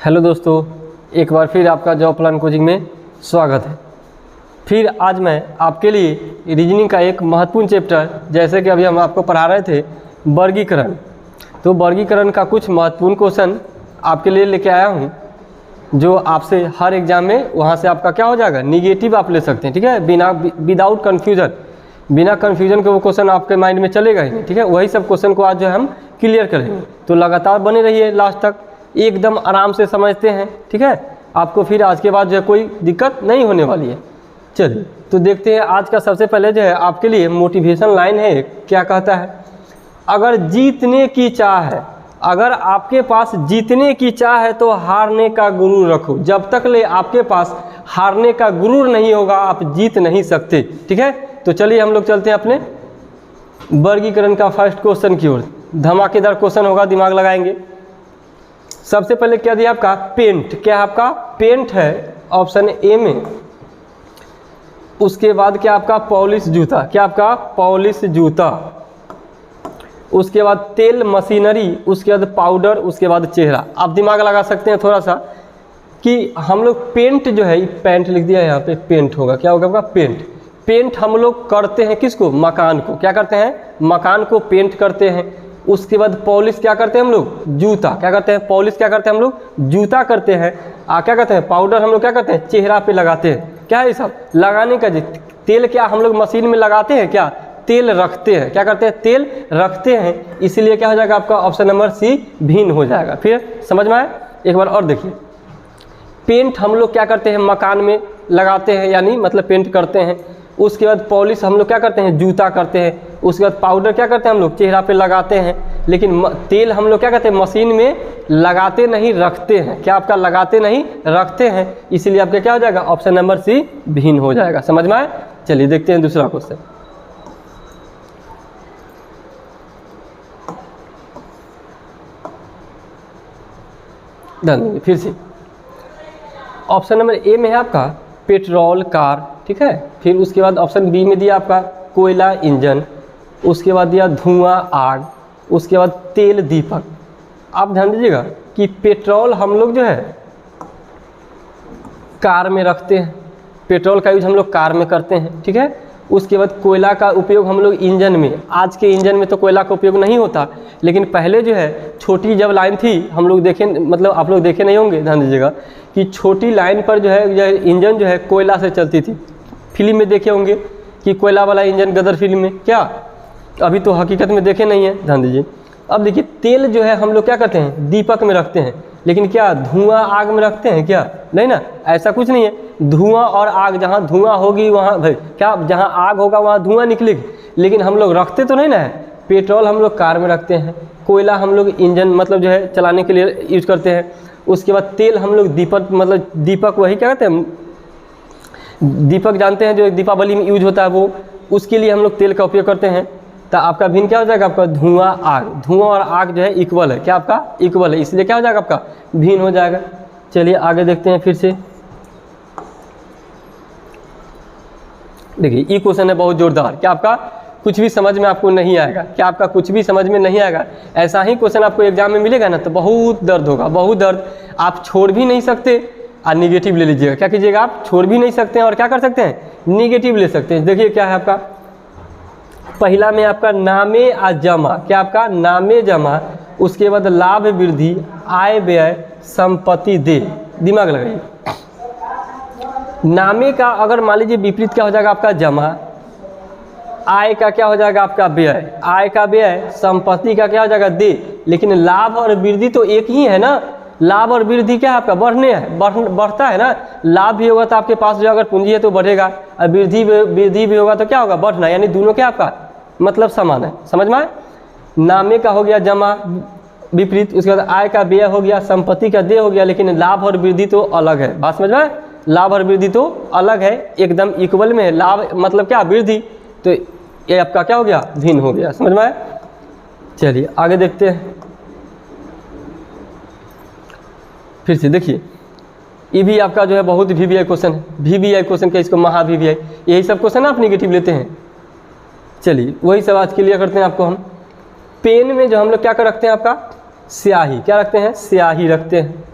Hello दोस्तों, एक बार फिर आपका जॉब प्लान कोचिंग में स्वागत है। फिर आज मैं आपके लिए रीजनिंग का एक महत्वपूर्ण चैप्टर, जैसे कि अभी हम आपको पढ़ा रहे थे वर्गीकरण, तो वर्गीकरण का कुछ महत्वपूर्ण क्वेश्चन आपके लिए लेके आया हूँ, जो आपसे हर एग्जाम में वहाँ से आपका क्या हो जाएगा, निगेटिव आप ले सकते हैं। ठीक है, विदाउट कन्फ्यूजन, बिना कन्फ्यूजन के वो क्वेश्चन आपके माइंड में चलेगा ही नहीं। ठीक है, वही सब क्वेश्चन को आज जो है हम क्लियर करेंगे, तो लगातार बने रहिए लास्ट तक, एकदम आराम से समझते हैं। ठीक है, आपको फिर आज के बाद जो है कोई दिक्कत नहीं होने वाली है। चलिए तो देखते हैं आज का सबसे पहले जो है आपके लिए मोटिवेशन लाइन है। क्या कहता है, अगर जीतने की चाह है, अगर आपके पास जीतने की चाह है तो हारने का गुरूर रखो। जब तक ले आपके पास हारने का गुरूर नहीं होगा आप जीत नहीं सकते। ठीक है, तो चलिए हम लोग चलते हैं अपने वर्गीकरण का फर्स्ट क्वेश्चन की ओर। धमाकेदार क्वेश्चन होगा, दिमाग लगाएंगे। सबसे पहले क्या दिया आपका, पेंट। क्या आपका पेंट है ऑप्शन ए में। उसके बाद क्या आपका, पॉलिश जूता। क्या आपका, पॉलिश जूता। उसके बाद तेल मशीनरी, उसके बाद पाउडर, उसके बाद चेहरा। आप दिमाग लगा सकते हैं थोड़ा सा कि हम लोग पेंट जो है, पेंट लिख दिया यहाँ पे, पेंट होगा। क्या होगा आपका, पेंट। पेंट हम लोग करते हैं किसको, मकान को। क्या करते हैं, मकान को पेंट करते हैं। उसके बाद पॉलिश क्या करते हैं हम लोग, जूता। क्या करते हैं, पॉलिश क्या करते हैं हम लोग, जूता करते हैं। क्या करते हैं, पाउडर हम लोग क्या करते हैं, चेहरा पे लगाते हैं। क्या है ये सब लगाने का, तेल क्या हम लोग मशीन में लगाते हैं, क्या तेल रखते हैं। क्या करते हैं, तेल रखते हैं। इसीलिए क्या हो जाएगा आपका ऑप्शन नंबर सी भिन्न हो जाएगा। फिर समझ में आए, एक बार और देखिए। पेंट हम लोग क्या करते हैं, मकान में लगाते हैं, यानी मतलब पेंट करते हैं। उसके बाद पॉलिश हम लोग क्या करते हैं, जूता करते हैं। उसके बाद पाउडर क्या करते हैं हम लोग, चेहरा पे लगाते हैं। लेकिन तेल हम लोग क्या करते हैं, मशीन में लगाते नहीं, रखते हैं। क्या आपका, लगाते नहीं, रखते हैं। इसलिए आपका क्या हो जाएगा, ऑप्शन नंबर सी भिन्न हो जाएगा। समझ में आए, चलिए देखते हैं दूसरा क्वेश्चन। फिर से ऑप्शन नंबर ए में है आपका पेट्रोल कार। ठीक है, फिर उसके बाद ऑप्शन बी में दिया आपका कोयला इंजन। उसके बाद दिया धुआं आग। उसके बाद तेल दीपक। आप ध्यान दीजिएगा कि पेट्रोल हम लोग जो है कार में रखते हैं, पेट्रोल का यूज हम लोग कार में करते हैं। ठीक है, उसके बाद कोयला का उपयोग हम लोग इंजन में, आज के इंजन में तो कोयला का उपयोग नहीं होता, लेकिन पहले जो है छोटी जब लाइन थी, हम लोग देखे, मतलब आप लोग देखे नहीं होंगे, ध्यान दीजिएगा कि छोटी लाइन पर जो है इंजन जो है कोयला से चलती थी। फिल्म में देखे होंगे कि कोयला वाला इंजन, गदर फिल्म में। क्या अभी तो हकीकत में देखे नहीं है, ध्यान दीजिए। अब देखिए तेल जो है हम लोग क्या करते हैं, दीपक में रखते हैं, लेकिन क्या धुआं आग में रखते हैं, क्या नहीं ना, ऐसा कुछ नहीं है। धुआं और आग, जहाँ धुआं होगी वहाँ भाई क्या, जहाँ आग होगा वहाँ धुआं निकलेगी, लेकिन हम लोग रखते तो नहीं ना है। पेट्रोल हम लोग कार में रखते हैं, कोयला हम लोग इंजन मतलब जो है चलाने के लिए यूज करते हैं। उसके बाद तेल हम लोग दीपक, मतलब दीपक वही क्या कहते हैं, दीपक जानते हैं जो दीपावली में यूज होता है, वो उसके लिए हम लोग तेल का उपयोग करते हैं। तो आपका भिन्न क्या हो जाएगा, आपका धुआं आग। धुआं और आग जो है इक्वल है। क्या आपका, इक्वल है, इसलिए क्या हो जाएगा आपका भिन्न हो जाएगा। चलिए आगे देखते हैं फिर से। देखिए ये क्वेश्चन है बहुत जोरदार। क्या आपका कुछ भी समझ में आपको नहीं आएगा, क्या आपका कुछ भी समझ में नहीं आएगा, ऐसा ही क्वेश्चन आपको एग्जाम में मिलेगा ना तो बहुत दर्द होगा, बहुत दर्द। आप छोड़ भी नहीं सकते और निगेटिव ले लीजिएगा। क्या कीजिएगा, आप छोड़ भी नहीं सकते हैं और क्या कर सकते हैं, निगेटिव ले सकते हैं। देखिए क्या है आपका, पहला में आपका नामे आ जमा। क्या आपका, नामे जमा। उसके बाद लाभ वृद्धि, आय व्यय, संपत्ति दे। दिमाग लगाइए। नामे का अगर मान लीजिए विपरीत क्या हो जाएगा आपका, जमा। आय का क्या हो जाएगा आपका, व्यय। आय का व्यय। संपत्ति का क्या हो जाएगा, दे। लेकिन लाभ और वृद्धि तो एक ही है ना, लाभ और वृद्धि क्या है आपका, बढ़ने है, बढ़ता है ना। लाभ भी होगा तो आपके पास जो अगर पूंजी है तो बढ़ेगा, और वृद्धि भी होगा तो क्या होगा, बढ़ना। यानी दोनों क्या आपका मतलब समान है। समझ में आए, नामे का हो गया जमा विपरीत, उसके बाद आय का व्यय हो गया, संपत्ति का दे हो गया, लेकिन लाभ और वृद्धि तो अलग है। बात समझ में आए, लाभ और वृद्धि तो अलग है, एकदम इक्वल में है। लाभ मतलब क्या, वृद्धि, तो ये आपका क्या हो गया, भिन्न हो गया। समझ में आए, चलिए आगे देखते हैं। फिर से देखिए, ये भी आपका जो है बहुत VVI क्वेश्चन है। VVI क्वेश्चन का इसको महा VVI, यही सब क्वेश्चन आप निगेटिव लेते हैं। चलिए वही सब आज क्लियर करते हैं आपको हम। पेन में जो हम लोग क्या कर रखते हैं आपका, स्याही। क्या रखते हैं, स्याही रखते हैं।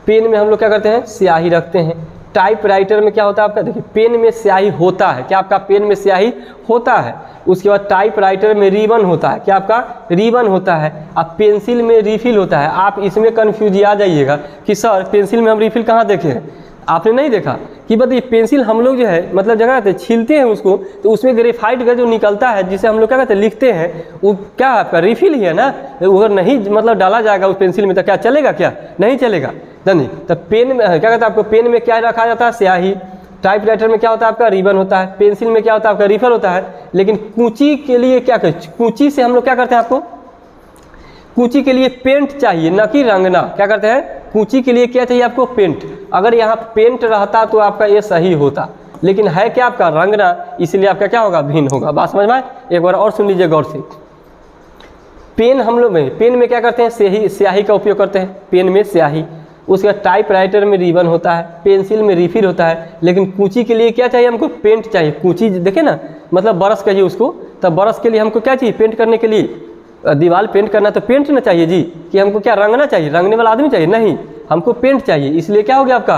पेन में हम लोग क्या करते हैं, स्याही रखते हैं। टाइपराइटर में क्या होता है आपका, देखिए पेन में स्याही होता है, क्या आपका पेन में स्याही होता है। उसके बाद टाइपराइटर में रिबन होता है, क्या आपका रिबन होता है। अब पेंसिल में रिफिल होता है। आप इसमें कन्फ्यूज आ जाइएगा कि सर पेंसिल में हम रिफिल कहाँ देखे हैं, आपने नहीं देखा कि बताइए पेंसिल हम लोग जो है मतलब जगह कहते हैं छीलते हैं उसको, तो उसमें ग्रेफाइट का जो निकलता है जिसे हम लोग क्या कहते हैं लिखते हैं, वो क्या आपका रिफिल ही है ना। अगर नहीं मतलब डाला जाएगा उस पेंसिल में तो क्या चलेगा, क्या नहीं चलेगा, नहीं। तो पेन में क्या कहते हैं आपको, पेन में क्या रखा जाता है, स्याही। टाइपराइटर में क्या होता है आपका, रिबन होता है। पेंसिल में क्या होता है आपका, रिफिल होता है। लेकिन कूंची के लिए क्या करते, कूंची से हम लोग क्या करते हैं, आपको कूंची के लिए पेंट चाहिए न कि रंगना। क्या करते हैं, कूंची के लिए क्या चाहिए आपको, पेंट। अगर यहाँ पेंट रहता तो आपका ये सही होता, लेकिन है क्या आपका रंगना, इसलिए आपका क्या होगा, भिन्न होगा। बात समझ में आए, एक बार और सुन लीजिए गौर से। पेन हम लोग में, पेन में क्या करते हैं, स्याही का उपयोग करते हैं, पेन में स्याही। उसके बाद टाइपराइटर में रिबन होता है, पेंसिल में रिफिल होता है। लेकिन कूंची के लिए क्या चाहिए हमको, पेंट चाहिए। कूंची देखे ना, मतलब ब्रश कहिए उसको, तब ब्रश के लिए हमको क्या चाहिए, पेंट करने के लिए। दीवार पेंट करना तो पेंट ना चाहिए जी, कि हमको क्या रंगना चाहिए, रंगने वाला आदमी चाहिए, नहीं, हमको पेंट चाहिए। इसलिए क्या हो गया आपका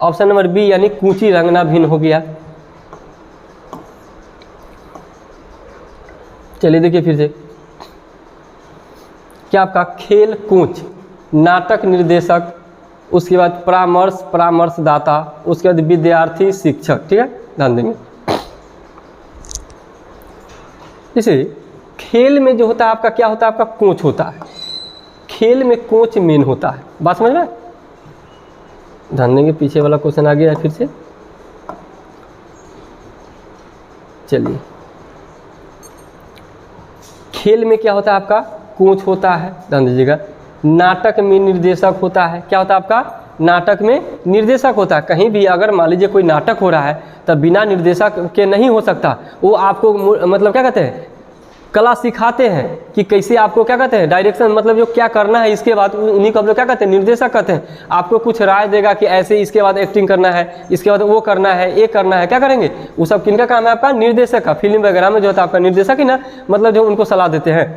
ऑप्शन नंबर बी, यानी कूंची रंगना भिन्न हो गया। चलिए देखिए फिर से, क्या आपका खेल कूंच, नाटक निर्देशक, उसके बाद परामर्श, परामर्शदाता, उसके बाद विद्यार्थी शिक्षक। ठीक है, ध्यान देंगे। जैसे खेल में जो होता है आपका, क्या होता है आपका, कोच होता है। खेल में कोच मेन होता है। बात समझ में, ध्यान देंगे। पीछे वाला क्वेश्चन आ गया है फिर से, चलिए। खेल में क्या होता है आपका, कोच होता है, ध्यान दीजिएगा। नाटक में निर्देशक होता है, क्या होता है आपका, नाटक में निर्देशक होता है। कहीं भी अगर मान लीजिए कोई नाटक हो रहा है तब बिना निर्देशक के नहीं हो सकता। वो आपको मतलब क्या कहते हैं, कला सिखाते हैं कि कैसे आपको क्या कहते हैं, डायरेक्शन, मतलब जो क्या करना है, इसके बाद उन्हीं को हम लोग क्या कहते हैं, निर्देशक कहते हैं। आपको कुछ राय देगा कि ऐसे इसके बाद एक्टिंग करना है, इसके बाद वो करना है, ये करना है, क्या करेंगे, वो सब किनका काम है आपका, निर्देशक का। फिल्म वगैरह में जो होता है आपका निर्देशक ही ना, मतलब जो उनको सलाह देते हैं।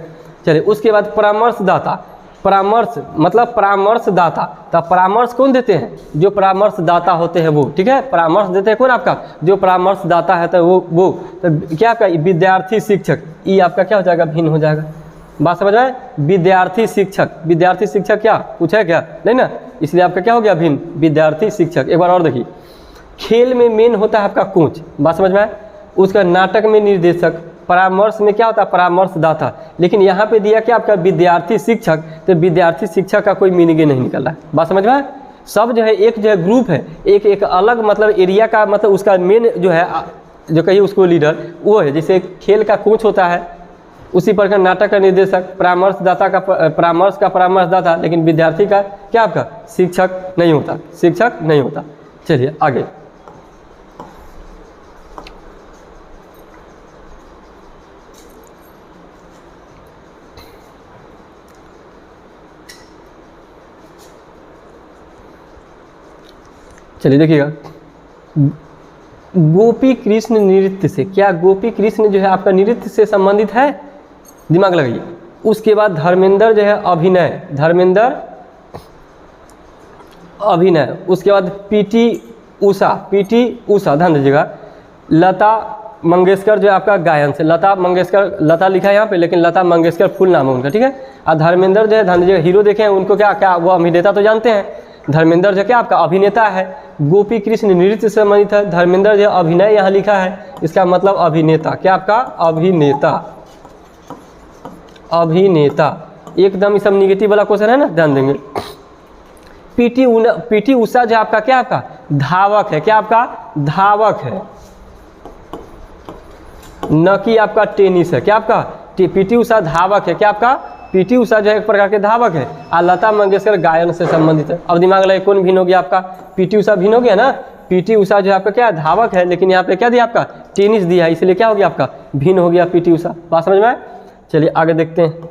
चलिए, उसके बाद परामर्शदाता। परामर्श मतलब परामर्शदाता, तो परामर्श कौन देते हैं, जो परामर्शदाता होते हैं वो। ठीक है, परामर्श देते हैं कौन, आपका जो परामर्शदाता है, तो वो तो क्या आपका विद्यार्थी शिक्षक। ये आपका क्या हो जाएगा, भिन्न हो जाएगा। बात समझ में, विद्यार्थी शिक्षक। विद्यार्थी शिक्षक क्या कुछ है क्या, नहीं ना, इसलिए आपका क्या हो गया, भिन्न, विद्यार्थी शिक्षक। एक बार और देखिए, खेल में मेन होता है आपका कोच। बात समझ में, उसका नाटक में निर्देशक, परामर्श में क्या होता है, परामर्शदाता। लेकिन यहाँ पे दिया क्या आपका विद्यार्थी शिक्षक, तो विद्यार्थी शिक्षक का कोई मीनिंग नहीं निकल रहा है। बात समझ में, सब जो है एक जो है ग्रुप है, एक अलग मतलब एरिया का, मतलब उसका मेन जो है, जो कहिए उसको लीडर वो है। जैसे खेल का कोच होता है, उसी प्रकार नाटक का निर्देशक, परामर्शदाता का परामर्श का परामर्शदाता, लेकिन विद्यार्थी का क्या आपका शिक्षक नहीं होता, शिक्षक नहीं होता। चलिए आगे, चलिए देखिएगा, गोपी कृष्ण नृत्य से, क्या गोपी कृष्ण जो है आपका नृत्य से संबंधित है, दिमाग लगाइए। उसके बाद धर्मेंद्र जो है अभिनय, धर्मेंद्र अभिनय। उसके बाद पीटी उषा, ध्यान दीजिएगा। लता मंगेशकर जो है आपका गायन से, लता मंगेशकर, लता लिखा है यहाँ पे, लेकिन लता मंगेशकर फुल नाम है उनका। ठीक है, और धर्मेंद्र जो है, ध्यान दीजिएगा, हीरो देखें उनको, क्या वो अभिनेता तो जानते हैं, धर्मेंद्र जो क्या आपका अभिनेता है। गोपी कृष्ण नृत्य से संबंधित है, धर्मेंद्र जो अभिनय यहाँ लिखा है, इसका मतलब अभिनेता, क्या आपका अभिनेता, अभिनेता। एकदम ये सब निगेटिव वाला क्वेश्चन है ना, ध्यान देंगे। पीटी उषा जो आपका क्या आपका धावक है, क्या आपका धावक है, न कि आपका टेनिस है। क्या आपका पीटी उषा धावक है, क्या आपका पीटी उषा जो है एक प्रकार के धावक है। और लता मंगेशकर गायन से संबंधित है। अब दिमाग लगे कौन भिन्न हो गया आपका, पीटी उषा भिन्न हो गया ना। पीटी उषा जो है आपका क्या धावक है, लेकिन यहाँ पे क्या दिया आपका टेनिस दिया है, इसलिए क्या हो गया आपका भिन्न हो गया पीटी उषा। बात समझ में आए, चलिए आगे देखते हैं।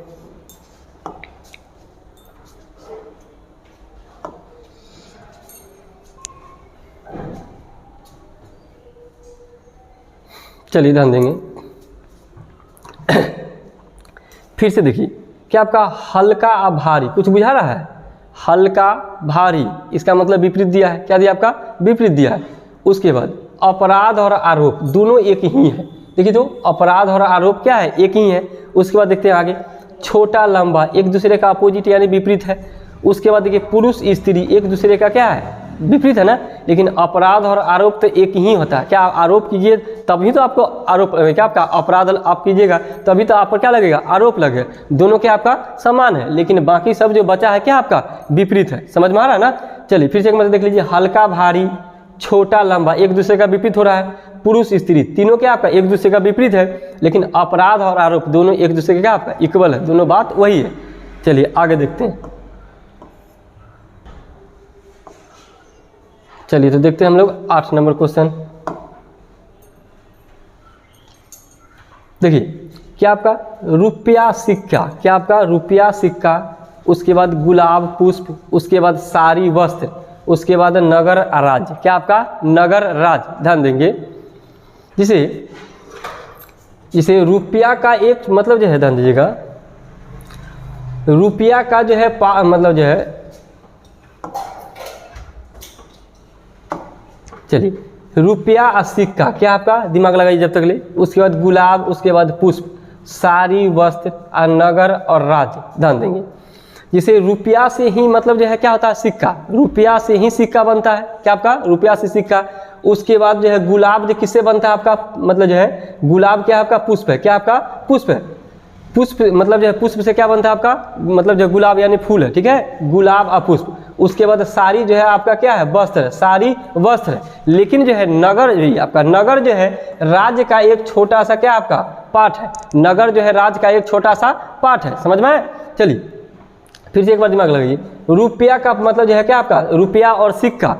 चलिए ध्यान देंगे, फिर से देखिए, क्या आपका हल्का और भारी, कुछ बुझा रहा है, हल्का भारी, इसका मतलब विपरीत दिया है, क्या दिया आपका, विपरीत दिया है। उसके बाद अपराध और आरोप दोनों एक ही है, देखिए तो अपराध और आरोप क्या है, एक ही है। उसके बाद देखते हैं आगे, छोटा लंबा एक दूसरे का अपोजिट यानी विपरीत है। उसके बाद देखिए पुरुष स्त्री एक दूसरे का क्या है, विपरीत है ना, लेकिन अपराध और आरोप तो एक ही होता है। क्या आरोप कीजिए तभी तो आपको आरोप, क्या आपका अपराध आप कीजिएगा तभी तो आप पर क्या लगेगा, आरोप लगेगा। दोनों क्या आपका समान है, लेकिन बाकी सब जो बचा है क्या आपका विपरीत है। समझ में आ रहा है ना। चलिए फिर से एक मतलब देख लीजिए, हल्का भारी छोटा लंबा एक दूसरे का विपरीत हो रहा है। पुरुष स्त्री तीनों क्या आपका एक दूसरे का विपरीत है, लेकिन अपराध और आरोप दोनों एक दूसरे का क्या आपका इक्वल है, दोनों बात वही है। चलिए आगे देखते हैं। चलिए तो देखते हैं हम लोग 8 नंबर क्वेश्चन। देखिए क्या आपका रुपया सिक्का, क्या आपका रुपया सिक्का, उसके बाद गुलाब पुष्प, उसके बाद सारी वस्त्र, उसके बाद नगर राज्य, क्या आपका नगर राज्य। ध्यान देंगे जिसे रुपया का एक मतलब जो है, ध्यान दीजिएगा, रुपया का जो है मतलब जो है, चलिए रुपया और सिक्का क्या आपका दिमाग लगाइए जब तक ले। उसके बाद गुलाब, उसके बाद पुष्प, सारी वस्त्र और नगर और राज्य। ध्यान देंगे जिसे रुपया से ही मतलब जो है क्या होता है, सिक्का, रुपया से ही सिक्का बनता है, क्या आपका रुपया से सिक्का। उसके बाद जो है गुलाब जो किससे बनता है आपका, मतलब जो है गुलाब क्या आपका पुष्प है, क्या आपका पुष्प है, पुष्प मतलब जो है पुष्प से क्या बनता है आपका, मतलब जो गुलाब यानी फूल है, ठीक है, गुलाब और पुष्प। उसके बाद सारी जो है आपका क्या है, वस्त्र, सारी वस्त्र। लेकिन जो है नगर भी आपका, नगर जो है राज्य का एक छोटा सा क्या आपका पार्ट है, नगर जो है राज्य का एक छोटा सा पार्ट है। समझ में आए। चलिए फिर से एक बार दिमाग लगाइए, रुपया का मतलब जो है क्या आपका रुपया और सिक्का।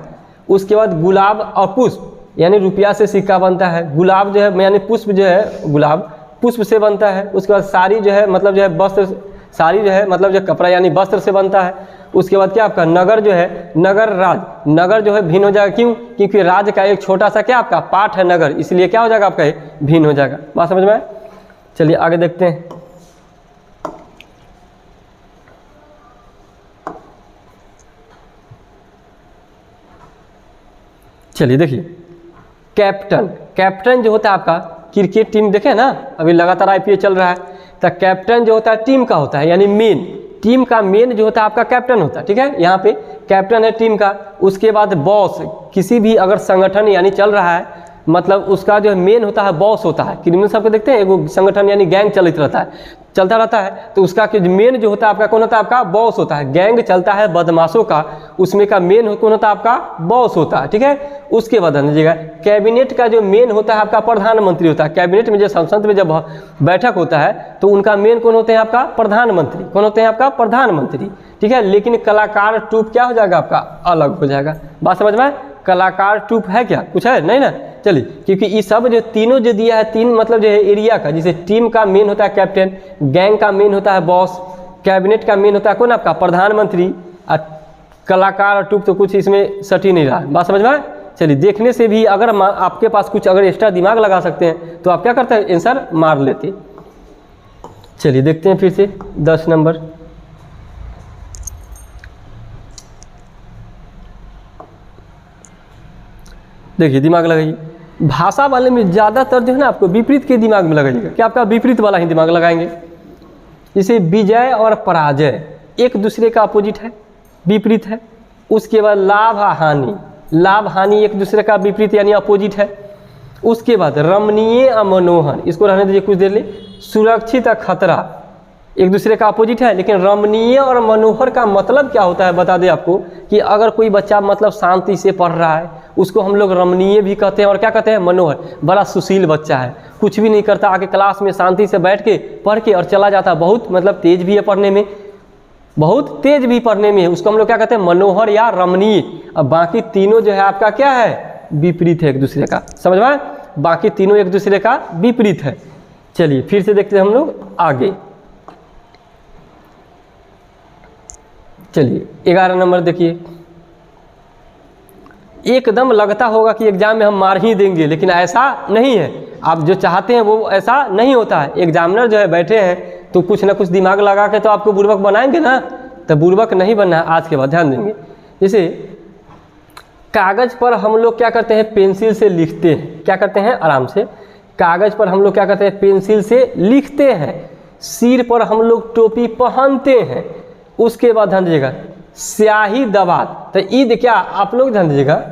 उसके बाद गुलाब और पुष्प यानी रुपया से सिक्का बनता है, गुलाब जो है यानी पुष्प जो है गुलाब पुष्प से बनता है। उसके बाद साड़ी जो है मतलब जो है वस्त्र, साड़ी जो है मतलब जो कपड़ा यानी वस्त्र से बनता है। उसके बाद क्या आपका नगर जो है, नगर राज्य, नगर जो है भिन्न हो जाएगा, क्यों, क्योंकि राज्य का एक छोटा सा क्या आपका पार्ट है नगर, इसलिए क्या हो जाएगा आपका भिन्न हो जाएगा। बात समझ में आए। चलिए आगे देखते हैं। चलिए देखिए कैप्टन, कैप्टन जो होता है आपका क्रिकेट टीम देखे ना, अभी लगातार आईपीएल चल रहा है, तो कैप्टन जो होता है टीम का होता है, यानी मेन, टीम का मेन जो होता है आपका कैप्टन होता है, ठीक है, यहाँ पे कैप्टन है टीम का। उसके बाद बॉस, किसी भी अगर संगठन यानी चल रहा है मतलब उसका जो मेन होता है बॉस होता है। क्रिमिनल सबको देखते हैं, एगो संगठन यानी गैंग चलता रहता है, चलता रहता है, तो उसका मेन जो होता है आपका कौन होता है, आपका बॉस होता है। गैंग चलता है बदमाशों का, उसमें का मेन कौन होता है, आपका बॉस होता है, ठीक है। उसके बाद दीजिएगा कैबिनेट का जो मेन होता है आपका प्रधानमंत्री होता है। कैबिनेट में जो संसद में जब बैठक होता है तो उनका मेन कौन होते हैं, आपका प्रधानमंत्री, कौन होते हैं आपका प्रधानमंत्री, ठीक है। लेकिन कलाकार ट्रूप क्या हो जाएगा आपका अलग हो जाएगा। बात समझ में, कलाकार ट्रूप है क्या, कुछ है नहीं ना। चलिए क्योंकि ये सब जो तीनों जो दिया है, तीन मतलब जो है एरिया का, जैसे टीम का मेन होता है कैप्टन, गैंग का मेन होता है बॉस, कैबिनेट का मेन होता है कौन आपका प्रधानमंत्री, और कलाकार और ट्रूप तो कुछ इसमें सट ही नहीं रहा। बात समझ में। चलिए देखने से भी अगर आपके पास कुछ अगर एक्स्ट्रा दिमाग लगा सकते हैं तो आप क्या करते हैं, आंसर मार लेते। चलिए देखते हैं फिर से 10 नंबर। देखिए दिमाग लगाइए, भाषा वाले में ज़्यादातर जो है ना आपको विपरीत के दिमाग में लगाइएगा, क्या आपका विपरीत वाला ही दिमाग लगाएंगे। जैसे विजय और पराजय एक दूसरे का अपोजिट है, विपरीत है। उसके बाद लाभ हानि, लाभ हानि एक दूसरे का विपरीत यानी अपोजिट है। उसके बाद रमणीय और मनोहर, इसको रहने दीजिए कुछ देर लिए। सुरक्षित और खतरा एक दूसरे का अपोजिट है, लेकिन रमणीय और मनोहर का मतलब क्या होता है बता दें आपको, कि अगर कोई बच्चा मतलब शांति से पढ़ रहा है उसको हम लोग रमणीय भी कहते हैं और क्या कहते हैं मनोहर। बड़ा सुशील बच्चा है, कुछ भी नहीं करता, आके क्लास में शांति से बैठ के पढ़ के और चला जाता, बहुत मतलब तेज भी है पढ़ने में, बहुत तेज भी पढ़ने में है, उसको हम लोग क्या कहते हैं मनोहर या रमणीय। अब बाकी तीनों जो है आपका क्या है, विपरीत है एक दूसरे का। समझ में, बाकी तीनों एक दूसरे का विपरीत है। चलिए फिर से देखते हैं हम लोग आगे। चलिए 11 नंबर देखिए, एकदम लगता होगा कि एग्जाम में हम मार ही देंगे, लेकिन ऐसा नहीं है। आप जो चाहते हैं वो ऐसा नहीं होता है। एग्जामिनर जो है बैठे हैं तो कुछ ना कुछ दिमाग लगा के तो आपको बुर्बक बनाएंगे ना, तो बुर्बक नहीं बनना है आज के बाद, ध्यान देंगे। जैसे कागज़ पर हम लोग क्या करते हैं, पेंसिल से लिखते हैं। क्या करते हैं, आराम से, कागज़ पर हम लोग क्या करते हैं, पेंसिल से लिखते हैं। सिर पर हम लोग टोपी पहनते हैं। उसके बाद ध्यान दीजिएगा, स्याही दवात, तो ईद क्या आप लोग ध्यान दीजिएगा,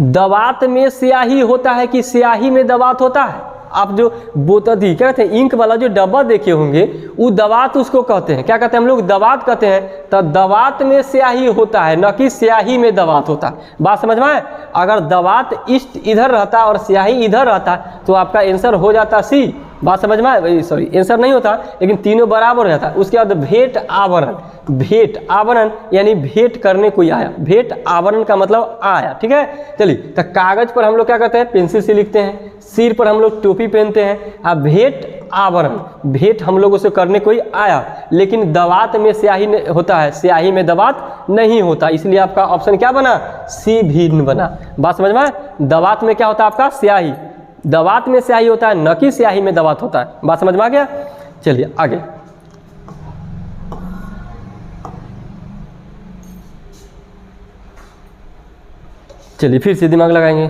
दवात में स्याही होता है कि स्याही में दवात होता है? आप जो बोतल क्या कहते हैं, इंक वाला जो डब्बा देखे होंगे, वो दवात उसको कहते हैं। क्या कहते हैं हम लोग, दवात कहते हैं। तो दवात में स्याही होता है, न कि स्याही में दवात होता है। बात समझ में आए? अगर दवात इधर रहता और स्याही इधर रहता तो आपका आंसर हो जाता सी। बात समझ में आए? सॉरी, आंसर नहीं होता, लेकिन तीनों बराबर हो जाता। उसके बाद भेंट आवरण, भेंट आवरण यानी भेंट करने कोई आया, भेंट आवरण का मतलब आया। ठीक है, चलिए, तो कागज पर हम लोग क्या करते हैं, पेंसिल से लिखते हैं। सिर पर हम लोग टोपी पहनते हैं। अब भेंट आवरण, भेंट हम लोगों से करने कोई आया, लेकिन दवात में स्याही होता है, स्याही में दवात नहीं होता, इसलिए आपका ऑप्शन क्या बना, सी भिन्न बना। बात समझ में आए? दवात में क्या होता है आपका, स्याही, दवात में स्याही होता है, न कि स्याही में दवात होता है। बात समझ में आ गया? चलिए आगे, चलिए फिर से दिमाग लगाएंगे।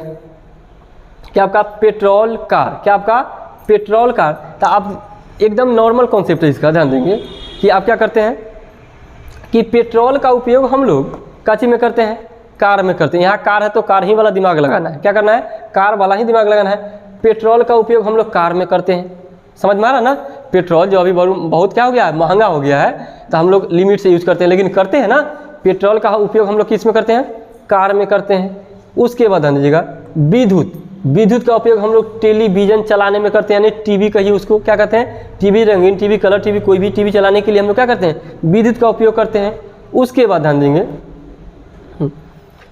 क्या आपका पेट्रोल कार, क्या आपका पेट्रोल कार, तो आप एकदम नॉर्मल कॉन्सेप्ट है इसका, ध्यान देंगे कि आप क्या करते हैं कि पेट्रोल का उपयोग हम लोग काची में करते हैं, कार में करते हैं। यहाँ कार है तो कार ही वाला दिमाग लगाना है। क्या करना है, कार वाला ही दिमाग लगाना है। पेट्रोल का उपयोग हम लोग कार में करते हैं। समझ में आ रहा ना? पेट्रोल जो अभी बहुत क्या हो गया है, महंगा हो गया है, तो हम लोग लिमिट से यूज़ करते हैं, लेकिन करते हैं ना। पेट्रोल का उपयोग हम लोग किस में करते हैं, कार में करते हैं। उसके बाद ध्यान दीजिएगा, विद्युत, विद्युत का उपयोग हम लोग टेलीविज़न चलाने में करते हैं, यानी टीवी कहिए उसको, क्या कहते हैं, टीवी, रंगीन टीवी, कलर टीवी, कोई भी टीवी चलाने के लिए हम लोग क्या करते हैं, विद्युत का उपयोग करते हैं। उसके बाद ध्यान देंगे,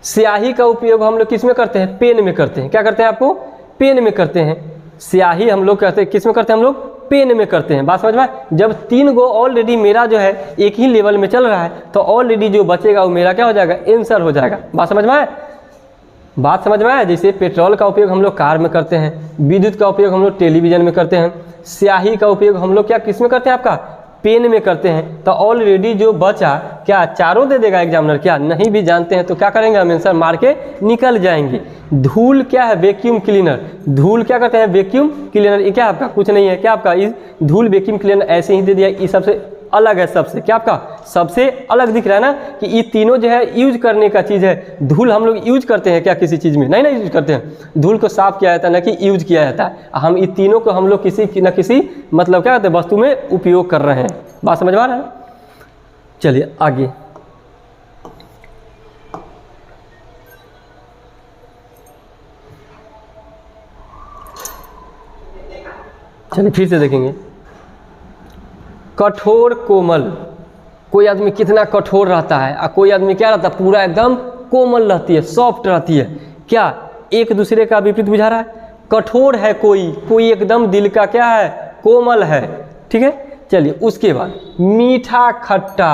स्याही का उपयोग हम लोग किस में करते हैं, पेन में करते हैं। क्या करते हैं आपको, पेन में करते हैं। स्याही हम लोग कहते हैं किस में करते हैं, हम लोग पेन में करते हैं। बात समझ में? जब 3 गो ऑलरेडी मेरा जो है एक ही लेवल में चल रहा है, तो ऑलरेडी जो बचेगा वो मेरा क्या हो जाएगा, आंसर हो जाएगा। बात समझ में आए? बात समझ में आया? जैसे पेट्रोल का उपयोग हम लोग कार में करते हैं, विद्युत का उपयोग हम लोग टेलीविज़न में करते हैं, स्याही का उपयोग हम लोग क्या किस में करते हैं, आपका पेन में करते हैं। तो ऑलरेडी जो बचा क्या चारों दे देगा एग्जामिनर? क्या नहीं भी जानते हैं तो क्या करेंगे, हम आंसर मार के निकल जाएंगे। धूल क्या है, वैक्यूम क्लीनर, धूल क्या करते हैं, वैक्यूम क्लीनर। ये क्या आपका कुछ नहीं है, क्या आपका इस धूल वैक्यूम क्लीनर ऐसे ही दे दिया। ये सबसे अलग है, सबसे क्या आपका सबसे अलग दिख रहा है ना, कि ये तीनों जो है यूज करने का चीज़ है। धूल हम लोग यूज करते हैं क्या किसी चीज़ में? नहीं ना यूज करते हैं। धूल को साफ किया जाता है, ना कि यूज किया जाता है। हम ये तीनों को हम लोग किसी न किसी मतलब क्या कहते हैं, वस्तु में उपयोग कर रहे हैं। बात समझ में आ रहा है? चलिए आगे, चलिए फिर से देखेंगे। कठोर कोमल, कोई आदमी कितना कठोर रहता है और कोई आदमी क्या रहता है, पूरा एकदम कोमल रहती है, सॉफ्ट रहती है। क्या एक दूसरे का विपरीत बुझा रहा है? कठोर है कोई, कोई एकदम दिल का क्या है, कोमल है। ठीक है, चलिए उसके बाद मीठा खट्टा,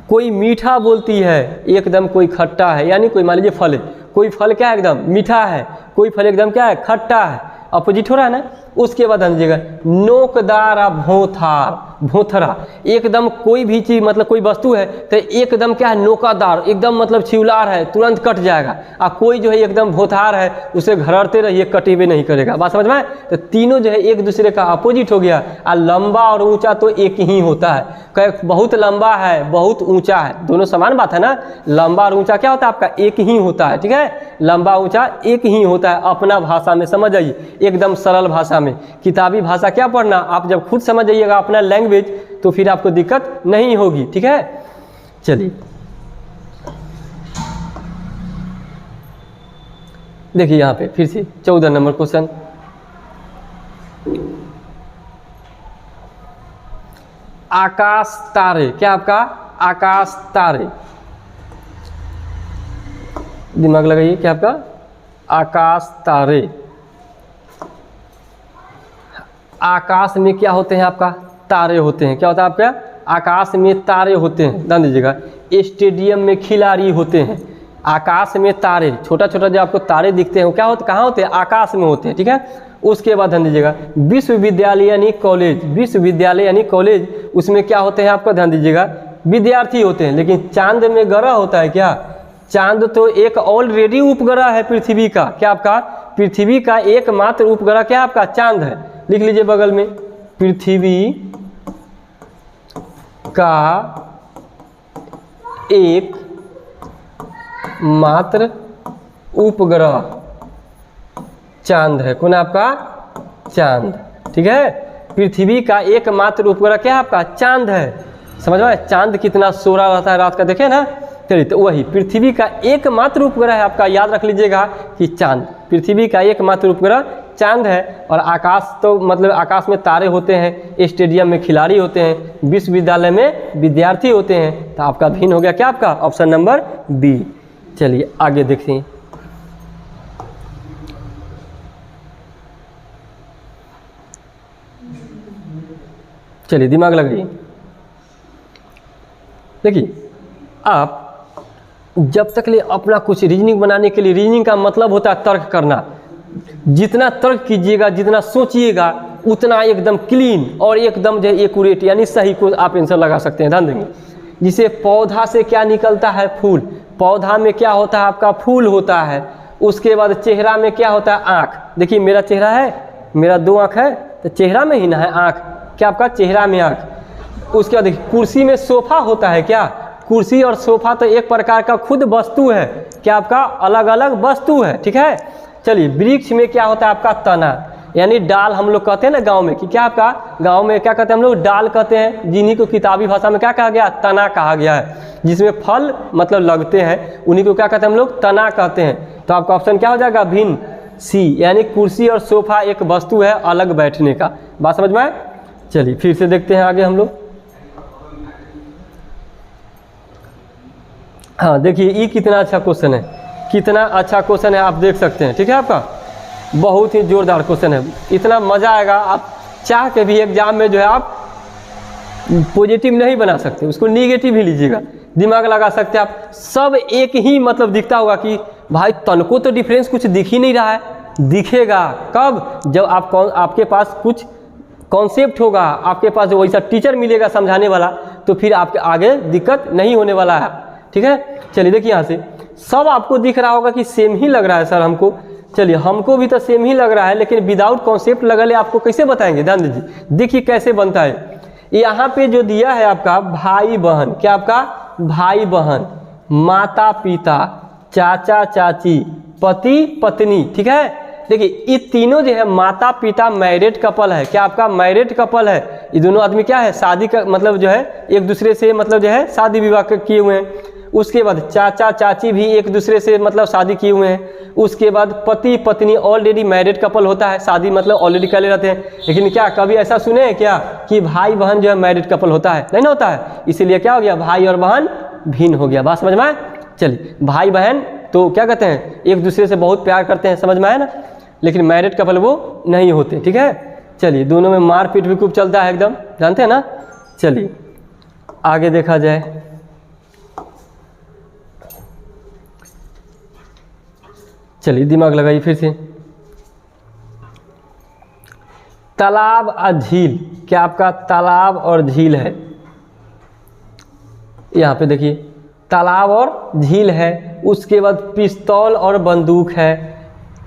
कोई मीठा बोलती है एकदम, कोई खट्टा है। यानी कोई मान लीजिए फल है, कोई फल क्या है एकदम मीठा है, कोई फल एकदम क्या है, खट्टा है। अपोजिट हो रहा है ना। उसके बाद समझिएगा, नोकदार भोथार, भोथरा, एकदम कोई भी चीज़ मतलब कोई वस्तु है तो एकदम क्या है, नोकादार, एकदम मतलब छिवलार है, तुरंत कट जाएगा। और कोई जो है एकदम भोथार है, उसे घरड़ते रहिए, कटे हुए नहीं करेगा। बात समझ में आए? तो तीनों जो है एक दूसरे का अपोजिट हो गया। और लंबा और ऊंचा तो एक ही होता है। बहुत लंबा है, बहुत ऊंचा है, दोनों समान बात है ना। लंबा और ऊंचा क्या होता है आपका, एक ही होता है। ठीक है, लंबा ऊंचा एक ही होता है। अपना भाषा में समझ आइए, एकदम सरल भाषा में। किताबी भाषा क्या पढ़ना, आप जब खुद समझ जाइएगा अपना लैंग्वेज तो फिर आपको दिक्कत नहीं होगी। ठीक है, चलिए देखिए यहाँ पे फिर से 14 नंबर क्वेश्चन। आकाश तारे, क्या आपका आकाश तारे, दिमाग लगाइए, क्या आपका आकाश तारे। आकाश में क्या होते हैं आपका, तारे होते हैं। क्या होता है आपका, आकाश में तारे होते हैं। ध्यान दीजिएगा, स्टेडियम में खिलाड़ी होते हैं। आकाश में तारे, छोटा छोटा जो आपको तारे दिखते हैं वो क्या होते, कहाँ होते हैं, आकाश में होते हैं। ठीक है, उसके बाद ध्यान दीजिएगा, विश्वविद्यालय यानी कॉलेज, विश्वविद्यालय यानी कॉलेज, उसमें क्या होते हैं आपका, ध्यान दीजिएगा, विद्यार्थी होते हैं। लेकिन चांद में ग्रह होता है क्या? चांद तो एक ऑलरेडी उपग्रह है पृथ्वी का। क्या आपका? पृथ्वी का एकमात्र उपग्रह क्या आपका? चांद है। लिख लीजिए बगल में, पृथ्वी का एक मात्र उपग्रह चांद है। कौन आपका? चांद। ठीक है, पृथ्वी का एकमात्र उपग्रह क्या है आपका? चांद है। समझ में? चांद कितना सोरा रहता है रात का, देखे ना। चलिए, तो वही पृथ्वी का एकमात्र उपग्रह है आपका, याद रख लीजिएगा कि चांद। पृथ्वी का एकमात्र उपग्रह चांद है। और आकाश तो मतलब आकाश में तारे होते हैं, स्टेडियम में खिलाड़ी होते हैं, विश्वविद्यालय में विद्यार्थी होते हैं। तो आपका भिन्न हो गया क्या आपका? Option number B. चलिए आगे देखते हैं। चलिए दिमाग लगाइए। देखिए, आप जब तक ले अपना कुछ रीजनिंग बनाने के लिए, रीजनिंग का मतलब होता है तर्क करना। जितना तर्क कीजिएगा, जितना सोचिएगा, उतना एकदम क्लीन और एकदम जो है एक्यूरेट यानी सही को आप आंसर लगा सकते हैं। ध्यान देंगे, जिसे पौधा से क्या निकलता है? फूल। पौधा में क्या होता है आपका? फूल होता है। उसके बाद चेहरा में क्या होता है? आँख। देखिए मेरा चेहरा है, मेरा 2 आँख है, तो चेहरा में ही ना है आँख। क्या आपका? चेहरा में आँख। उसके बाद देखिए कुर्सी में सोफा होता है। क्या? कुर्सी और सोफा तो एक प्रकार का खुद वस्तु है। क्या आपका? अलग अलग वस्तु है। ठीक है। चलिए, वृक्ष में क्या होता है आपका? तना, यानी डाल हम लोग कहते हैं ना गांव में, कि क्या आपका गांव में क्या कहते हैं हम लोग? डाल कहते हैं। जिन्हीं को किताबी भाषा में क्या कहा गया? तना कहा गया है। जिसमें फल मतलब लगते हैं, उन्हीं को क्या कहते हैं हम लोग? तना कहते हैं। तो आपका ऑप्शन क्या हो जाएगा? भिन्न, सी, यानी कुर्सी और सोफा एक वस्तु है अलग बैठने का। बात समझ में आए? चलिए फिर से देखते हैं आगे हम लोग। हाँ देखिए, ये कितना अच्छा क्वेश्चन है, कितना अच्छा क्वेश्चन है, आप देख सकते हैं। ठीक है, आपका बहुत ही जोरदार क्वेश्चन है। इतना मज़ा आएगा, आप चाह के भी एग्जाम में जो है आप पॉजिटिव नहीं बना सकते, उसको निगेटिव ही लीजिएगा, दिमाग लगा सकते हैं आप। सब एक ही मतलब दिखता होगा कि भाई तनको तो डिफरेंस कुछ दिख ही नहीं रहा है। दिखेगा कब? जब आपके पास कुछ कॉन्सेप्ट होगा, आपके पास जो वैसा टीचर मिलेगा समझाने वाला, तो फिर आपके आगे दिक्कत नहीं होने वाला है। ठीक है। चलिए देखिए, यहाँ से सब आपको दिख रहा होगा कि सेम ही लग रहा है सर हमको। चलिए, हमको भी तो सेम ही लग रहा है, लेकिन विदाउट कॉन्सेप्ट लगल आपको कैसे बताएंगे? ध्यान दीजिए, देखिए कैसे बनता है। यहाँ पे जो दिया है आपका भाई बहन, क्या आपका? भाई बहन, माता पिता, चाचा चाची, पति पत्नी। ठीक है, देखिए ये तीनों जो है माता पिता मैरिड कपल है। क्या आपका? मैरिड कपल है। ये दोनों आदमी क्या है? शादी का मतलब जो है एक दूसरे से मतलब जो है शादी विवाह किए हुए हैं। उसके बाद चाचा चाची भी एक दूसरे से मतलब शादी किए हुए हैं। उसके बाद पति पत्नी ऑलरेडी मैरिड कपल होता है, शादी मतलब ऑलरेडी कर ले रहते हैं। लेकिन क्या कभी ऐसा सुने हैं क्या कि भाई बहन जो है मैरिड कपल होता है? नहीं ना होता है। इसीलिए क्या हो गया? भाई और बहन भिन्न हो गया। बात समझ में आए? चलिए, भाई बहन तो क्या कहते हैं? एक दूसरे से बहुत प्यार करते हैं, समझ में आए ना। लेकिन मैरिड कपल वो नहीं होते। ठीक है। चलिए, दोनों में मारपीट भी खूब चलता है एकदम, जानते हैं ना। चलिए आगे देखा जाए। चलिए दिमाग लगाइए फिर से। तालाब और झील, क्या आपका? तालाब और झील है। यहाँ पे देखिए तालाब और झील है। उसके बाद पिस्तौल और बंदूक है,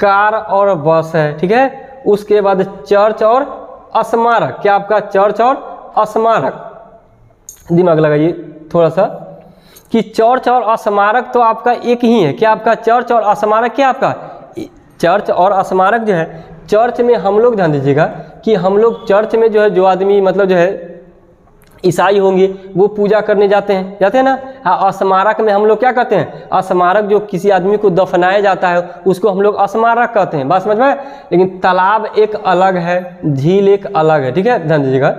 कार और बस है। ठीक है। उसके बाद चर्च और स्मारक, क्या आपका? चर्च और स्मारक। दिमाग लगाइए थोड़ा सा कि चर्च और स्मारक तो आपका एक ही है। क्या आपका? चर्च और स्मारक। क्या आपका? चर्च और स्मारक जो है, चर्च में हम लोग ध्यान दीजिएगा कि हम लोग चर्च में जो है जो आदमी मतलब जो है ईसाई होंगे वो पूजा करने जाते हैं ना। हाँ, स्मारक में हम लोग क्या करते हैं? स्मारक जो किसी आदमी को दफनाया जाता है उसको हम लोग स्मारक कहते हैं। बात समझ में? लेकिन तालाब एक अलग है, झील एक अलग है। ठीक है, ध्यान दीजिएगा।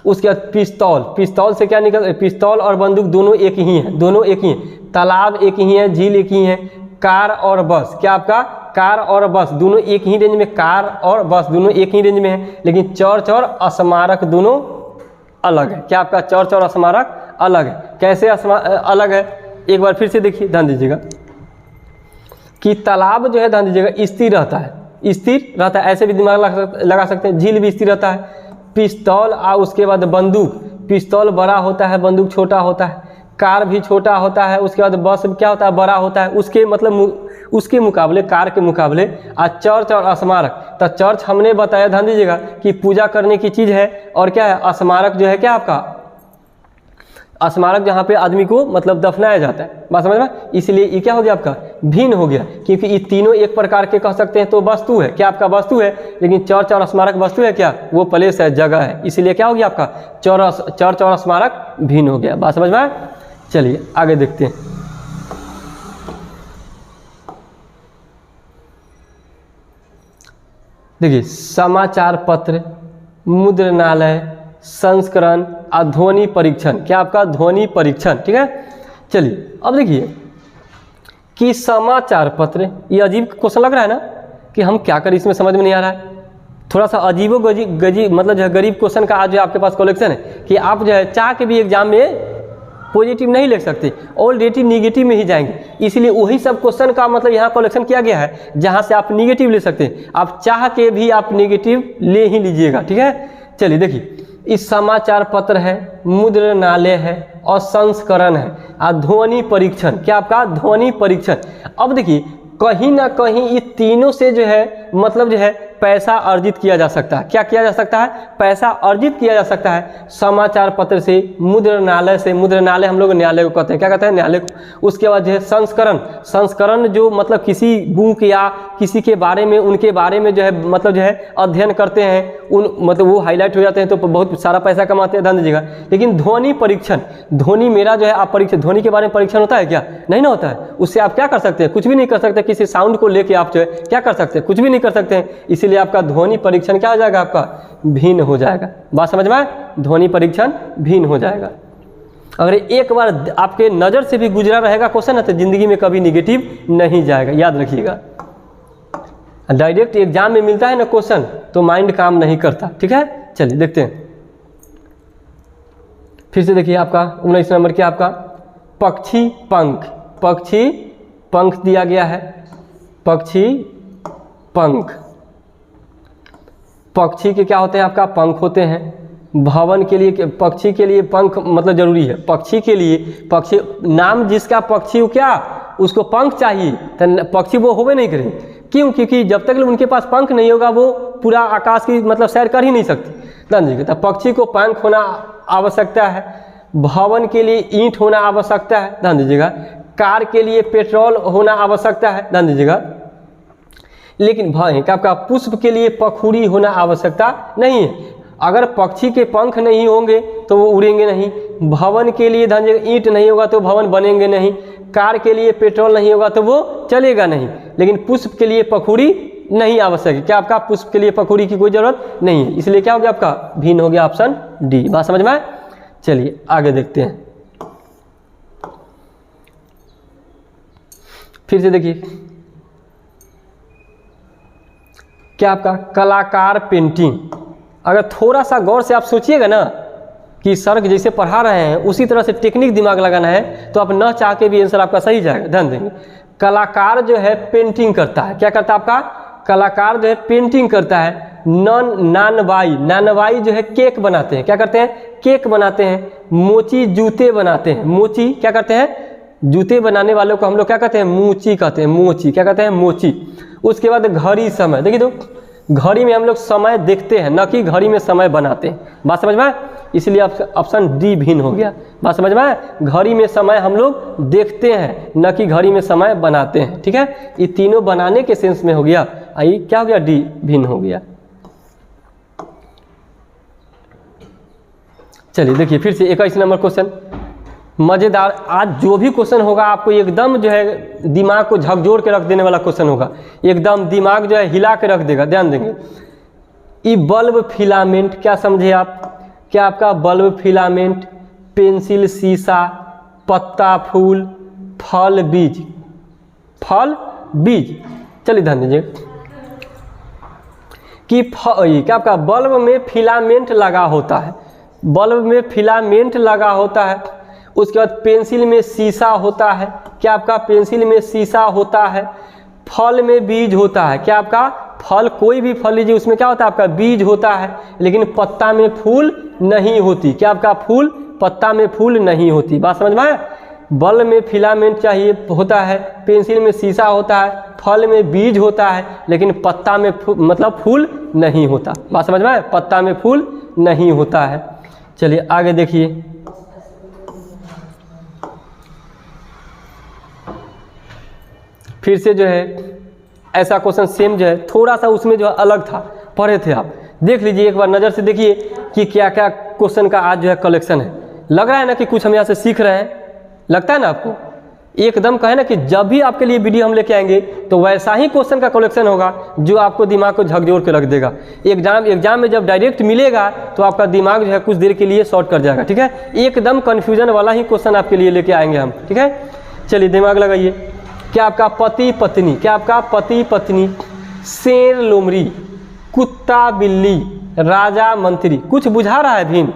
उसके बाद पिस्तौल, पिस्तौल से क्या निकल? पिस्तौल और बंदूक दोनों एक ही हैं, दोनों एक ही हैं। तालाब एक ही है, झील एक ही है। कार और बस, क्या आपका? कार और बस दोनों एक ही रेंज में, कार और बस दोनों एक ही रेंज में है। लेकिन चर्च और स्मारक दोनों अलग है। क्या आपका? चर्च और स्मारक अलग है। कैसे अलग है? एक बार फिर से देखिए, ध्यान दीजिएगा कि तालाब जो है ध्यान दीजिएगा स्थिर रहता है, स्थिर रहता है, ऐसे भी दिमाग लगा सकते हैं। झील भी स्थिर रहता है। पिस्तौल और उसके बाद बंदूक, पिस्तौल बड़ा होता है, बंदूक छोटा होता है, कार भी छोटा होता है, उसके बाद बस क्या होता है, बड़ा होता है, उसके मतलब उसके मुकाबले, कार के मुकाबले। आज चर्च और स्मारक, तो चर्च हमने बताया, ध्यान दीजिएगा कि पूजा करने की चीज़ है, और क्या है, स्मारक जो है क्या आपका, स्मारक जहाँ पे आदमी को मतलब दफनाया जाता है, बात समझ में। इसलिए ये क्या हो गया आपका, भिन्न हो गया, क्योंकि ये तीनों एक प्रकार के कह सकते हैं तो वस्तु है, क्या आपका वस्तु है, लेकिन चर्च और स्मारक वस्तु है क्या, वो प्लेस है, जगह है, इसलिए क्या हो गया आपका, चर्च और स्मारक भिन्न हो गया, बात समझ में। चलिए आगे देखते हैं। देखिए, समाचार पत्र, मुद्रणालय, संस्करण और ध्वनि परीक्षण, क्या आपका ध्वनि परीक्षण, ठीक है। चलिए अब देखिए कि समाचार पत्र, ये अजीब क्वेश्चन लग रहा है ना, कि हम क्या करें, इसमें समझ में नहीं आ रहा है, थोड़ा सा अजीबो गजीब मतलब जो है गरीब क्वेश्चन का आज जो आपके पास कलेक्शन है, कि आप जो है चाह के भी एग्जाम में पॉजिटिव नहीं लिख सकते, ऑलरेडी निगेटिव में ही जाएंगे, इसलिए वही सब क्वेश्चन का मतलब यहाँ कलेक्शन किया गया है जहाँ से आप निगेटिव ले सकते हैं, आप चाह के भी आप निगेटिव ले ही लीजिएगा, ठीक है। चलिए देखिए, इस समाचार पत्र है, मुद्रणालय है और संस्करण है और ध्वनि परीक्षण, क्या आपका ध्वनि परीक्षण। अब देखिए कहीं ना कहीं ये तीनों से जो है मतलब जो है पैसा अर्जित किया जा सकता है, क्या किया जा सकता है, पैसा अर्जित किया जा सकता है। समाचार पत्र से, मुद्रणालय से, मुद्रणालय हम लोग न्यायालय को कहते हैं, क्या कहते हैं, न्यायालय को। उसके बाद जो है संस्करण, संस्करण जो मतलब किसी बुक या किसी के बारे में, उनके बारे में जो है मतलब जो है अध्ययन करते हैं, उन मतलब वो हाईलाइट हो जाते हैं तो बहुत सारा पैसा कमाते हैं, ध्यान दीजिएगा। लेकिन ध्वनि परीक्षण, ध्वनि मेरा जो है आप परीक्षण, ध्वनि के बारे में परीक्षण होता है क्या, नहीं ना होता है, उससे आप क्या कर सकते हैं, कुछ भी नहीं कर सकते, किसी साउंड को लेके आप जो है क्या कर सकते हैं, कुछ भी नहीं कर सकते हैं, इसीलिए आपका ध्वनि परीक्षण क्या हो जाएगा, आपका भिन्न हो जाएगा, बात समझ में आए, ध्वनि परीक्षण भिन्न हो जाएगा। अगर एक बार आपके नज़र से भी गुजरा रहेगा क्वेश्चन है तो जिंदगी में कभी निगेटिव नहीं जाएगा, याद रखिएगा। डायरेक्ट एग्जाम में मिलता है ना क्वेश्चन तो माइंड काम नहीं करता, ठीक है। चलिए देखते हैं, फिर से देखिए आपका 19 नंबर क्या आपका, पक्षी पंख, पक्षी पंख दिया गया है, पक्षी पंख, पक्षी के क्या होते हैं, आपका पंख होते हैं। भवन के लिए, पक्षी के लिए पंख मतलब जरूरी है, पक्षी के लिए, पक्षी नाम जिसका पक्षी हो क्या उसको पंख चाहिए, तो पक्षी वो होवे नहीं करे, क्यों, क्योंकि जब तक उनके पास पंख नहीं होगा वो पूरा आकाश की मतलब सैर कर ही नहीं सकती, ध्यान दीजिएगा। तो पक्षी को पंख होना आवश्यकता है, भवन के लिए ईंट होना आवश्यकता है, ध्यान दीजिएगा। कार के लिए पेट्रोल होना आवश्यकता है, ध्यान दीजिएगा। लेकिन भाई आपका पुष्प के लिए पखुड़ी होना आवश्यकता नहीं है। अगर पक्षी के पंख नहीं होंगे तो वो उड़ेंगे नहीं, भवन के लिए ध्यान दीजिएगा ईंट नहीं होगा तो भवन बनेंगे नहीं, कार के लिए पेट्रोल नहीं होगा तो वो चलेगा नहीं, लेकिन पुष्प के लिए पखुड़ी नहीं आवश्यक है, क्या आपका पुष्प के लिए पखुड़ी की कोई जरूरत नहीं है, इसलिए क्या हो गया आपका भिन्न हो गया, ऑप्शन डी, बात समझ में आए। चलिए आगे देखते हैं, फिर से देखिए क्या आपका कलाकार पेंटिंग। अगर थोड़ा सा गौर से आप सोचिएगा ना कि सर जैसे पढ़ा रहे हैं उसी तरह से टेक्निक दिमाग लगाना है तो आप न चाह के भी आंसर आपका सही जाएगा, ध्यान देंगे। कलाकार जो है पेंटिंग करता है, क्या करता है आपका, कलाकार जो है पेंटिंग करता है। नानवाई, नानवाई जो है केक बनाते हैं, क्या करते हैं, केक बनाते हैं। मोची जूते बनाते हैं, मोची क्या करते हैं, जूते बनाने वालों को हम लोग क्या कहते हैं, मोची कहते हैं, मोची क्या कहते हैं, मोची। उसके बाद घड़ी समय, देखिए तो घड़ी में हम लोग समय देखते हैं न कि घड़ी में समय बनाते हैं, बात समझ में, इसलिए ऑप्शन डी भिन्न हो गया, बात समझ में। घड़ी में समय हम लोग देखते हैं न कि घड़ी में समय बनाते हैं, ठीक है। ये तीनों बनाने के सेंस में हो गया, आई क्या हो गया, डी भिन्न हो गया। चलिए देखिए फिर से 21 नंबर क्वेश्चन, मज़ेदार। आज जो भी क्वेश्चन होगा आपको एकदम जो है दिमाग को झकझोर के रख देने वाला क्वेश्चन होगा, एकदम दिमाग जो है हिला के रख देगा, ध्यान देंगे। ई बल्ब फिलामेंट, क्या समझे आप, क्या आपका बल्ब फिलामेंट, पेंसिल शीशा, पत्ता फूल, फल बीज, फल बीज। चलिए ध्यान दीजिए कि क्या आपका बल्ब में फिलामेंट लगा होता है, बल्ब में फिलामेंट लगा होता है। उसके बाद पेंसिल में शीशा होता है, क्या आपका पेंसिल में शीशा होता है। फल में बीज होता है, क्या आपका फल, कोई भी फल लीजिए, उसमें क्या होता है आपका बीज होता है, लेकिन पत्ता में फूल नहीं होती। क्या आपका फूल, पत्ता में फूल नहीं होती। बात समझ में आया? बल्ब में फिलामेंट चाहिए होता है, पेंसिल में शीशा होता है, फल में बीज होता है, लेकिन पत्ता में मतलब फूल नहीं होता। बात समझ में आया? पत्ता में फूल नहीं होता है। चलिए आगे देखिए, फिर से जो है ऐसा क्वेश्चन सेम जो है, थोड़ा सा उसमें जो है अलग था, पढ़े थे आप, देख लीजिए एक बार नज़र से देखिए कि क्या क्या क्वेश्चन का आज जो है कलेक्शन है। लग रहा है ना कि कुछ हम यहाँ से सीख रहे हैं, लगता है ना आपको? एकदम कहे ना कि जब भी आपके लिए वीडियो हम लेके आएंगे तो वैसा ही क्वेश्चन का कलेक्शन होगा जो आपको दिमाग को झकझोर के रख देगा। एग्जाम में जब डायरेक्ट मिलेगा तो आपका दिमाग जो है कुछ देर के लिए शॉर्ट कर जाएगा। ठीक है, एकदम कन्फ्यूजन वाला ही क्वेश्चन आपके लिए लेके आएंगे हम। ठीक है, चलिए दिमाग लगाइए। क्या आपका पति पत्नी, क्या आपका पति पत्नी, शेर लोमड़ी, कुत्ता बिल्ली, राजा मंत्री, कुछ बुझा रहा है भीम?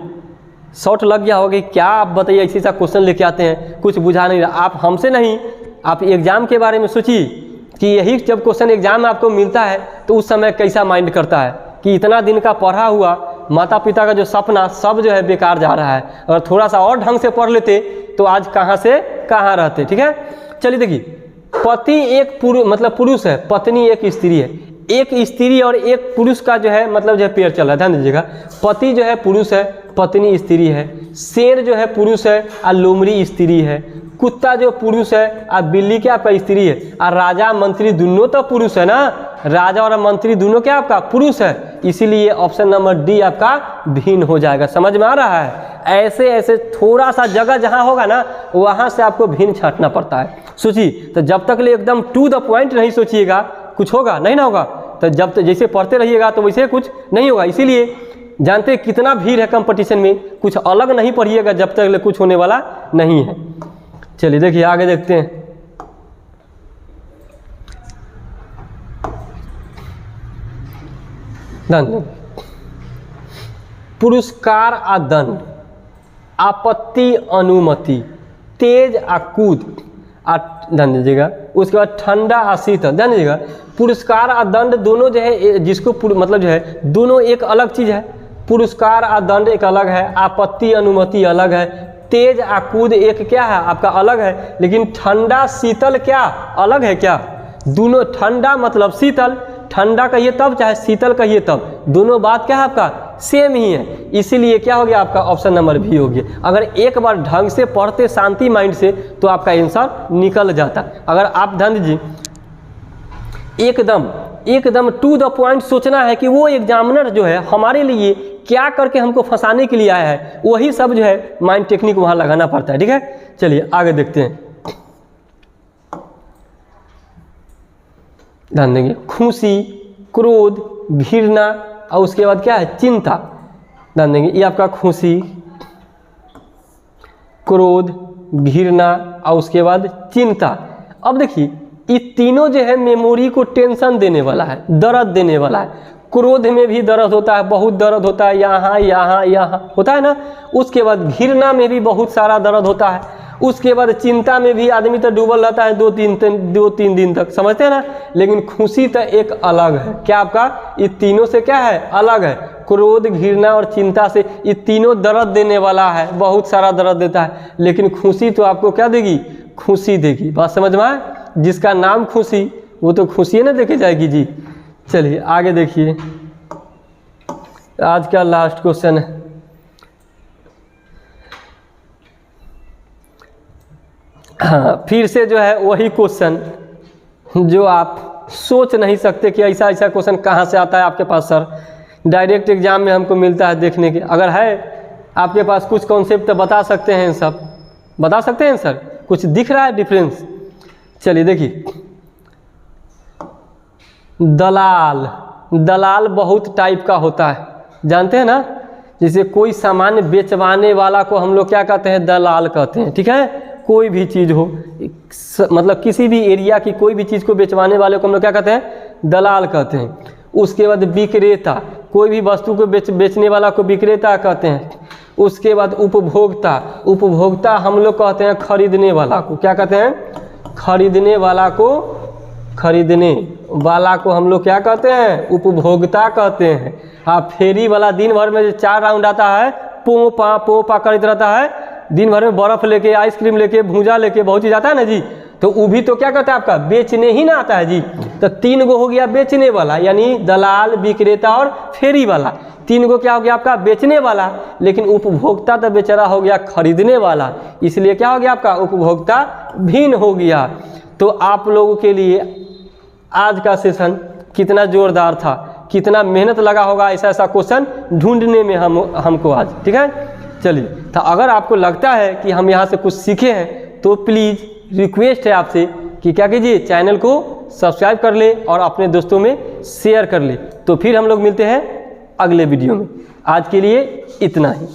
शॉर्ट लग गया होगा, क्या आप बताइए ऐसा क्वेश्चन लेके आते हैं, कुछ बुझा नहीं रहा। आप हमसे नहीं, आप एग्जाम के बारे में सोचिए कि यही जब क्वेश्चन एग्जाम में आपको मिलता है तो उस समय कैसा माइंड करता है कि इतना दिन का पढ़ा हुआ माता पिता का जो सपना सब जो है बेकार जा रहा है। अगर थोड़ा सा और ढंग से पढ़ लेते तो आज कहाँ से कहाँ रहते। ठीक है, चलिए देखिए, पति एक पुरुष है, पत्नी एक स्त्री है। एक स्त्री और एक पुरुष का जो है मतलब जो है पेयर चल रहा है, ध्यान दीजिएगा। पति जो है पुरुष है, पत्नी स्त्री है। शेर जो है पुरुष है और लोमड़ी स्त्री है। कुत्ता जो पुरुष है और बिल्ली क्या आपका स्त्री है। और राजा मंत्री दोनों तो पुरुष है ना, राजा और मंत्री दोनों क्या आपका पुरुष है। इसीलिए ऑप्शन नंबर डी आपका भिन्न हो जाएगा। समझ में आ रहा है? ऐसे ऐसे थोड़ा सा जगह जहाँ होगा ना वहाँ से आपको भिन्न छांटना पड़ता है। सोचिए, तो जब तक ले एकदम टू द पॉइंट नहीं सोचिएगा कुछ होगा नहीं ना होगा। तो जब तक जैसे पढ़ते रहिएगा तो वैसे कुछ नहीं होगा। इसीलिए जानते हैं कितना भीड़ है कंपटीशन में, कुछ अलग नहीं पढ़िएगा जब तक कुछ होने वाला नहीं है। चलिए देखिए आगे देखते हैं। दंड, पुरस्कार आ दंड, आपत्ति अनुमति, तेज आ कूद आ, ध्यान दीजिएगा। उसके बाद ठंडा आ शीतल, ध्यान दीजिएगा। पुरस्कार आ दंड दोनों जो है जिसको मतलब जो है दोनों एक अलग चीज़ है। पुरस्कार आ दंड एक अलग है, आपत्ति अनुमति अलग है, तेज आ कूद एक क्या है आपका अलग है। लेकिन ठंडा शीतल क्या अलग है क्या? दोनों, ठंडा मतलब शीतल, ठंडा कहिए तब चाहे शीतल कहिए तब, दोनों बात क्या है आपका सेम ही है। इसीलिए क्या हो गया आपका ऑप्शन नंबर भी हो गया। अगर एक बार ढंग से पढ़ते शांति माइंड से तो आपका आंसर निकल जाता। अगर आप ध्यान दीजिए, एकदम टू द पॉइंट सोचना है कि वो एग्जामिनर जो है हमारे लिए क्या करके हमको फंसाने के लिए आया है, वही सब जो है माइंड टेक्निक वहाँ लगाना पड़ता है। ठीक है, चलिए आगे देखते हैं। ध्यान देंगे, खुशी, क्रोध, घृणा और उसके बाद क्या है चिंता। ध्यान देंगे, ये आपका खुशी, क्रोध, घृणा और उसके बाद चिंता। अब देखिए ये तीनों जो है मेमोरी को टेंशन देने वाला है, दर्द देने वाला है। क्रोध में भी दर्द होता है, बहुत दर्द होता है, यहाँ यहाँ यहाँ होता है ना। उसके बाद घृणा में भी बहुत सारा दर्द होता है। उसके बाद चिंता में भी आदमी तो डूबल रहता है दो तीन दिन तक, समझते हैं ना। लेकिन खुशी तो एक अलग है। क्या आपका ये तीनों से क्या है अलग है। क्रोध, घृणा और चिंता से ये तीनों दर्द देने वाला है, बहुत सारा दर्द देता है। लेकिन खुशी तो आपको क्या देगी, खुशी देगी। बात समझ में आए? जिसका नाम खुशी वो तो खुशी ना देके जाएगी जी। चलिए आगे देखिए, आज का लास्ट क्वेश्चन है। हाँ, फिर से जो है वही क्वेश्चन जो आप सोच नहीं सकते कि ऐसा ऐसा क्वेश्चन कहाँ से आता है आपके पास सर। डायरेक्ट एग्जाम में हमको मिलता है देखने के। अगर है आपके पास कुछ कॉन्सेप्ट तो बता सकते हैं, सब बता सकते हैं सर, कुछ दिख रहा है डिफरेंस? चलिए देखिए, दलाल बहुत टाइप का होता है, जानते हैं ना। जैसे कोई सामान बेचवाने वाला को हम लोग क्या कहते हैं, दलाल कहते हैं। ठीक है, कोई भी चीज़ हो, मतलब किसी भी एरिया की कोई भी चीज़ को बेचवाने वाले को हम लोग क्या कहते हैं, दलाल कहते हैं। उसके बाद विक्रेता, कोई भी वस्तु को बेचने वाला को विक्रेता कहते हैं। उसके बाद उपभोक्ता हम लोग कहते हैं खरीदने वाला को, क्या कहते हैं, खरीदने वाला को खरीदने वाला को हम लोग क्या कहते हैं? उपभोक्ता कहते हैं। हाँ, फेरी वाला दिन भर में जो 4 राउंड आता है, पो पा करते रहता है, दिन भर में बर्फ़ लेके, आइसक्रीम लेके, भूजा लेके, बहुत चीज़ आता है ना जी, तो वो भी तो क्या कहता है आपका? बेचने ही ना आता है जी। तो 3 गो हो गया बेचने वाला, यानी दलाल, विक्रेता और फेरी वाला। 3 गो क्या हो गया आपका? बेचने वाला। लेकिन उपभोक्ता तो बेचारा हो गया खरीदने वाला, इसलिए क्या हो गया आपका? उपभोक्ता भिन्न हो गया। तो आप लोगों के लिए आज का सेशन कितना जोरदार था, कितना मेहनत लगा होगा ऐसा ऐसा क्वेश्चन ढूंढने में हमको आज, ठीक है। चलिए, तो अगर आपको लगता है कि हम यहाँ से कुछ सीखे हैं तो प्लीज़ रिक्वेस्ट है आपसे कि क्या कीजिए, चैनल को सब्सक्राइब कर ले और अपने दोस्तों में शेयर कर ले। तो फिर हम लोग मिलते हैं अगले वीडियो में। आज के लिए इतना ही।